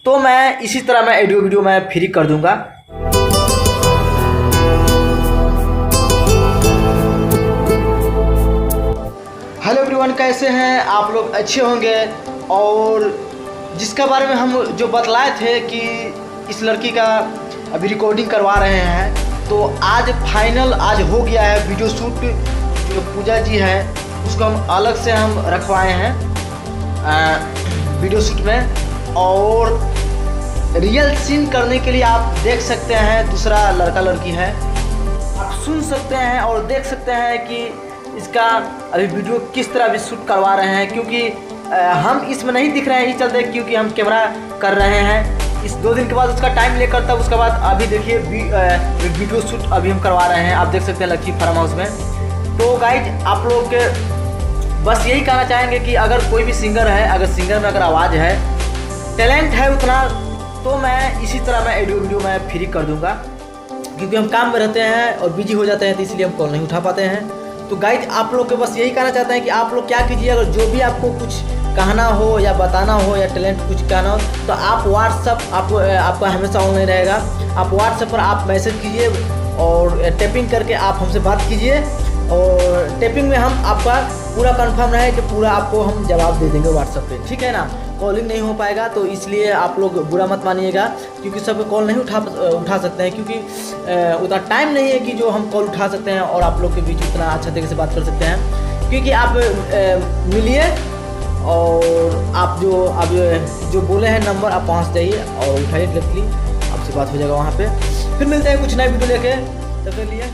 तो मैं इसी तरह मैं ऑडियो वीडियो मैं फ्री कर दूंगा। हेलो एवरीवन, कैसे हैं आप लोग? अच्छे होंगे। और जिसके बारे में हम जो बतलाए थे कि इस लड़की का अभी रिकॉर्डिंग करवा रहे हैं, तो आज फाइनल आज हो गया है। वीडियो शूट जो पूजा जी है उसको हम अलग से हम रखवाए हैं वीडियो शूट में, और रियल सीन करने के लिए आप देख सकते हैं दूसरा लड़का लड़की है। आप सुन सकते हैं और देख सकते हैं कि इसका अभी वीडियो किस तरह भी शूट करवा रहे हैं, क्योंकि हम इसमें नहीं दिख रहे हैं इस चलते क्योंकि हम कैमरा कर रहे हैं। इस 2 दिन के बाद उसका टाइम लेकर तब उसके बाद अभी देखिए वीडियो शूट अभी हम करवा रहे हैं। आप देख सकते हैं लक्की फार्म हाउस में। तो गाइज आप लोग के बस यही कहना चाहेंगे कि अगर कोई भी सिंगर है, अगर सिंगर में अगर आवाज़ है, टैलेंट है उतना, तो मैं इसी तरह मैं ऑडियो वीडियो मैं फ्री कर दूंगा, क्योंकि हम काम में रहते हैं और बिजी हो जाते हैं, तो इसलिए हम कॉल नहीं उठा पाते हैं। तो गाइज आप लोग के बस यही कहना चाहते हैं कि आप लोग क्या कीजिए, अगर जो भी आपको कुछ कहना हो या बताना हो या टैलेंट कुछ कहना हो, तो आप व्हाट्सअप आपका हमेशा ऑनलाइन रहेगा। आप व्हाट्सअप पर आप मैसेज कीजिए और टैपिंग करके आप हमसे बात कीजिए, और टैपिंग में हम आपका पूरा कंफर्म रहे कि पूरा आपको हम जवाब दे देंगे व्हाट्सएप पे, ठीक है ना। कॉलिंग नहीं हो पाएगा, तो इसलिए आप लोग बुरा मत मानिएगा, क्योंकि सब कॉल नहीं उठा सकते हैं, क्योंकि उतना टाइम नहीं है कि जो हम कॉल उठा सकते हैं और आप लोग के बीच उतना अच्छा तरीके से बात कर सकते हैं। क्योंकि आप मिलिए और आप जो बोले हैं नंबर आप पहुँच जाइए और उठाइए, डायरेक्टली आपसे बात हो जाएगा वहाँ पे। फिर मिलते हैं कुछ नए वीडियो लेके, तब के लिए।